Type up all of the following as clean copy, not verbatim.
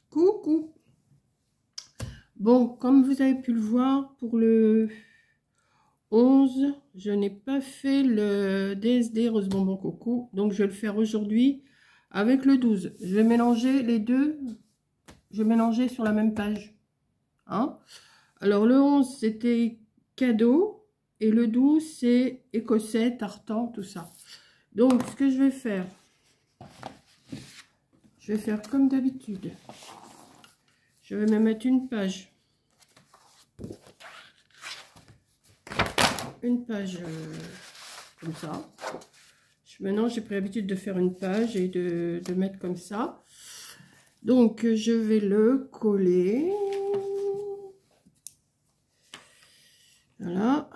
Coucou. Bon, comme vous avez pu le voir, pour le 11, je n'ai pas fait le DSD Rose Bonbon Coco, donc je vais le faire aujourd'hui avec le 12. Je vais mélanger les deux, je vais mélanger sur la même page. Hein? Alors le 11, c'était cadeau, et le 12, c'est écossais, tartan, tout ça. Donc, ce que je vais faire comme d'habitude. Je vais me mettre une page. Comme ça. Maintenant, j'ai pris l'habitude de faire une page et de mettre comme ça. Donc, je vais le coller. Voilà.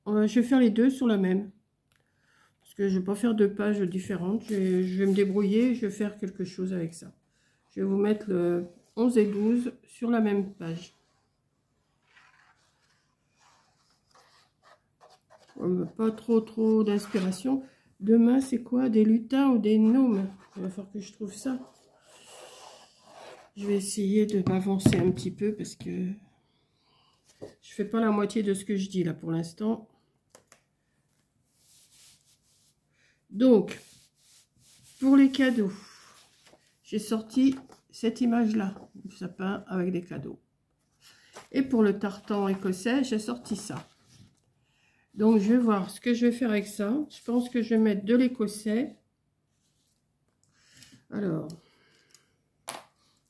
Je vais faire les deux sur la même. Parce que je ne vais pas faire deux pages différentes. Je vais me débrouiller. Je vais faire quelque chose avec ça. Je vais vous mettre le 11 et 12 sur la même page. Pas trop d'inspiration. Demain, c'est quoi? Des lutins ou des gnomes? Il va falloir que je trouve ça. Je vais essayer de m'avancer un petit peu parce que je fais pas la moitié de ce que je dis là pour l'instant. Donc, pour les cadeaux, j'ai sorti cette image-là, du sapin avec des cadeaux. Et pour le tartan écossais, j'ai sorti ça. Donc, je vais voir ce que je vais faire avec ça. Je pense que je vais mettre de l'écossais. Alors,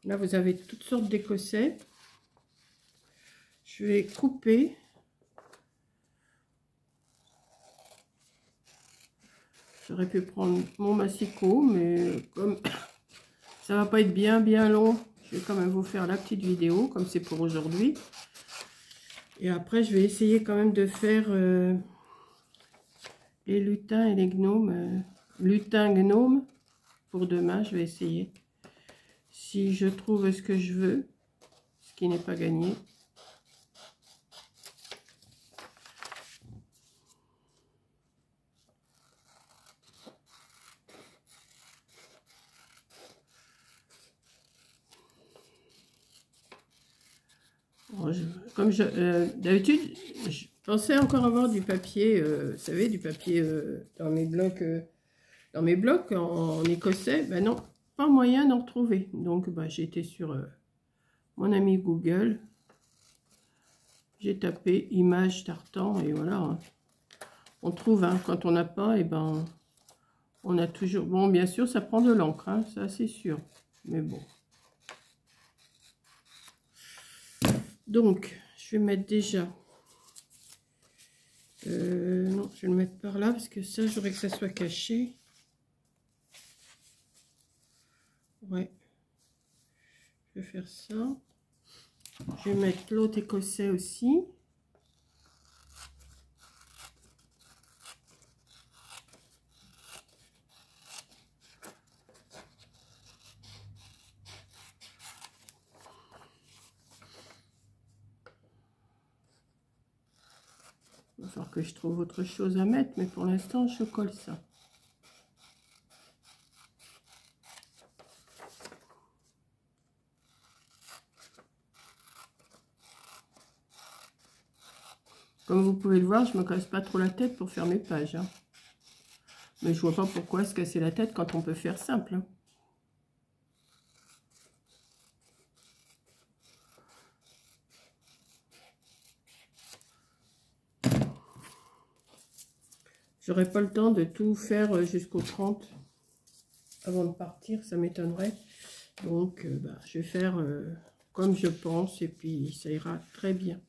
là, vous avez toutes sortes d'écossais. Je vais couper. J'aurais pu prendre mon massicot, mais comme ça va pas être bien long, je vais quand même vous faire la petite vidéo, comme c'est pour aujourd'hui. Et après, je vais essayer quand même de faire les lutins et les gnomes. Lutins, gnomes, pour demain, je vais essayer. Si je trouve ce que je veux, ce qui n'est pas gagné. Comme d'habitude, je pensais encore avoir du papier, vous savez, du papier dans mes blocs, en écossais. Ben non, pas moyen d'en retrouver. Donc, ben, j'ai été sur mon ami Google. J'ai tapé image tartan et voilà. Hein. On trouve, hein, quand on n'a pas, et ben, on a toujours... Bon, bien sûr, ça prend de l'encre, hein, ça c'est sûr. Mais bon. Donc, je vais mettre déjà... non, je vais le mettre par là parce que ça, j'aurais que ça soit caché. Ouais. Je vais faire ça. Je vais mettre l'autre écossais aussi. Il va falloir que je trouve autre chose à mettre, mais pour l'instant, je colle ça. Comme vous pouvez le voir, je ne me casse pas trop la tête pour faire mes pages. Hein. Mais je vois pas pourquoi se casser la tête quand on peut faire simple. Hein. J'aurais pas le temps de tout faire jusqu'au 30 avant de partir, ça m'étonnerait. Donc, bah, je vais faire comme je pense et puis ça ira très bien.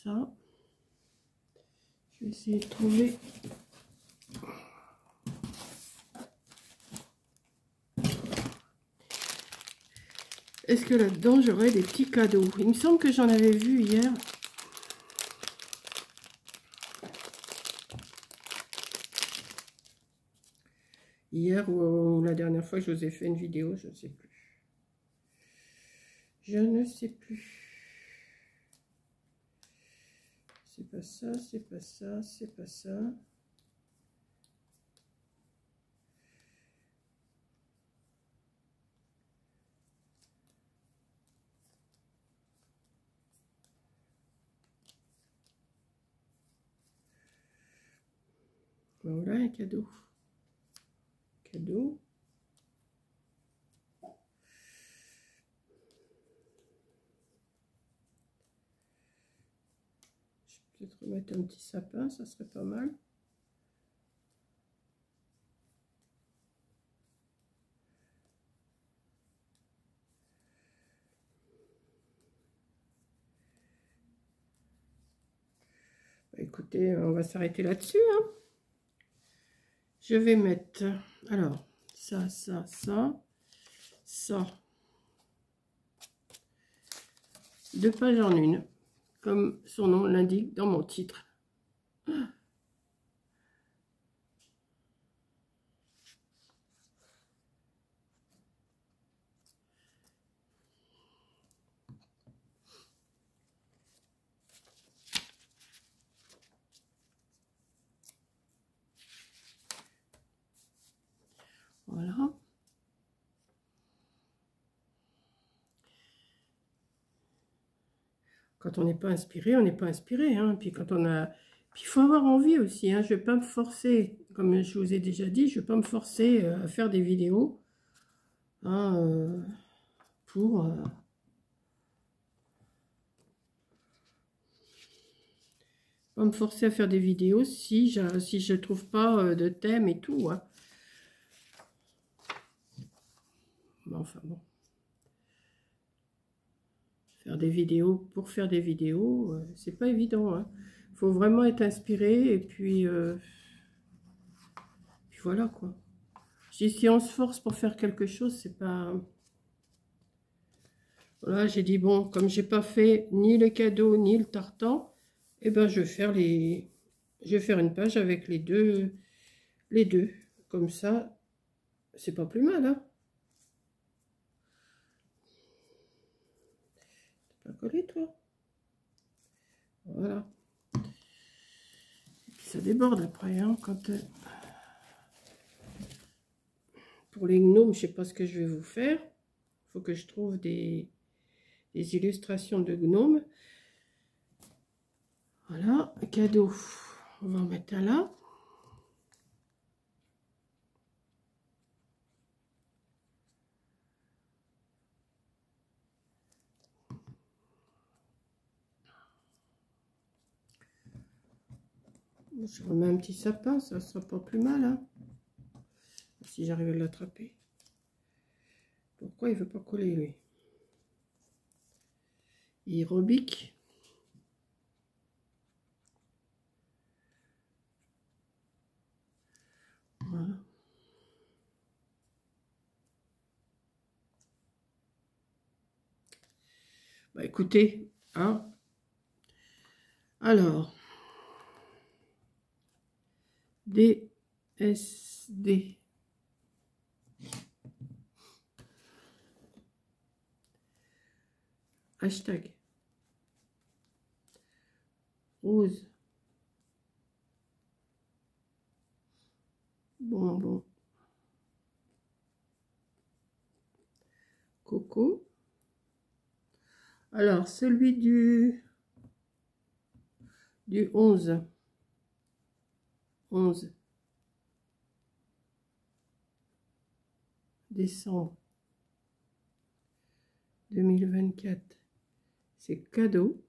Ça, je vais essayer de trouver. Est-ce que là-dedans, j'aurai des petits cadeaux? Il me semble que j'en avais vu hier. Hier ou la dernière fois que je vous ai fait une vidéo, je ne sais plus. Je ne sais plus. C'est pas ça, c'est pas ça, c'est pas ça. Voilà un cadeau. Cadeau. Je vais peut-être remettre un petit sapin, ça serait pas mal. Écoutez, on va s'arrêter là-dessus. Hein. Je vais mettre, alors, ça. Deux pages en une, comme son nom l'indique dans mon titre. Voilà. Quand on n'est pas inspiré, on n'est pas inspiré. Hein. Puis quand on a... Puis il faut avoir envie aussi. Hein. Je ne vais pas me forcer, comme je vous ai déjà dit, je ne vais pas me forcer à faire des vidéos. Hein, pour... pas me forcer à faire des vidéos si je trouve pas de thème et tout. Hein. Enfin bon. Faire des vidéos pour faire des vidéos, c'est pas évident. Hein. Faut vraiment être inspiré et puis voilà quoi. Je dis, si on se force pour faire quelque chose, c'est pas... Voilà, j'ai dit bon, comme j'ai pas fait ni le cadeau ni le tartan, eh ben je vais faire une page avec les deux. Comme ça, c'est pas plus mal, hein. T'as pas collé, toi? Voilà. Et puis ça déborde après, hein, quand... Pour les gnomes, je sais pas ce que je vais vous faire. Il faut que je trouve des illustrations de gnomes. Voilà, un cadeau. On va en mettre un là. Je remets un petit sapin, ça sera pas plus mal, hein. Si j'arrive à l'attraper. Pourquoi il veut pas coller, lui? Il rebique. Voilà. Bah écoutez, hein. Alors, DSD. Hashtag. Rose. Bonbon. Coco. Alors, celui du 11 décembre 2024, c'est cadeau.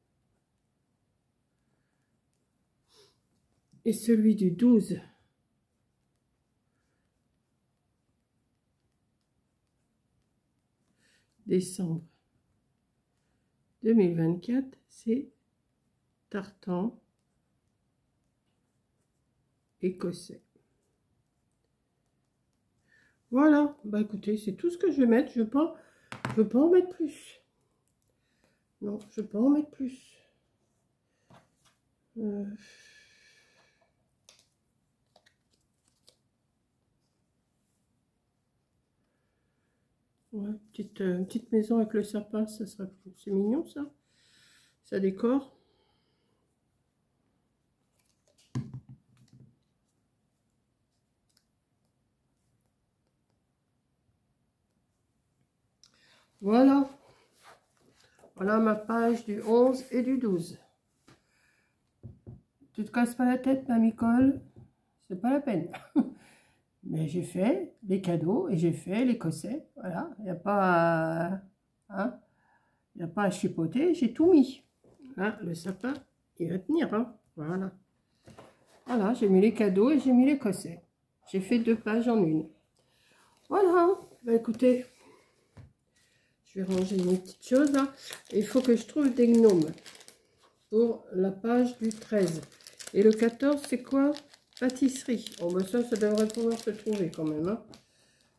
Et celui du 12 décembre 2024, c'est tartan écossais. Voilà, bah écoutez, c'est tout ce que je vais mettre. Je veux pas en mettre plus. Non, je veux pas en mettre plus. Ouais, petite maison avec le sapin, ça serait... C'est mignon, ça. Ça décore. Voilà. Voilà ma page du 11 et du 12. Tu te casses pas la tête, mamie Cole. c'est pas la peine. Mais j'ai fait les cadeaux et j'ai fait l'écossais. Voilà, il n'y a pas à, hein, y a pas à chipoter, j'ai tout mis. Là, le sapin, il va tenir. Hein, voilà. Voilà, j'ai mis les cadeaux et j'ai mis l'écossais. J'ai fait 2 pages en une. Voilà, bah écoutez, je vais ranger mes petites choses là. Il faut que je trouve des gnomes pour la page du 13. Et le 14, c'est quoi? Pâtisserie. Oh, bah ça devrait pouvoir se trouver quand même. Hein.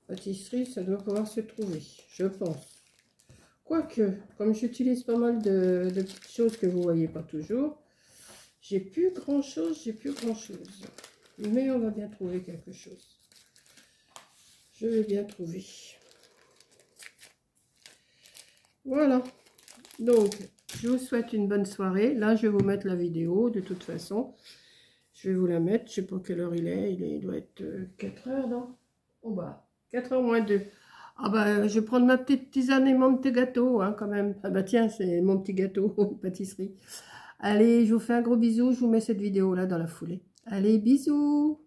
Pâtisserie, ça doit pouvoir se trouver, je pense. Quoique, comme j'utilise pas mal de petites choses que vous voyez pas toujours, j'ai plus grand chose, Mais on va bien trouver quelque chose. Je vais bien trouver. Voilà. Donc, je vous souhaite une bonne soirée. Là, je vais vous mettre la vidéo, de toute façon. Je vais vous la mettre. Je sais pas quelle heure il est. Il doit être 4 heures, non? Oh bah, 4 heures moins 2. Ah bah, je vais prendre ma petite tisane et mon petit gâteau, hein, quand même. Ah bah tiens, c'est mon petit gâteau, pâtisserie. Allez, je vous fais un gros bisou. Je vous mets cette vidéo là dans la foulée. Allez, bisous!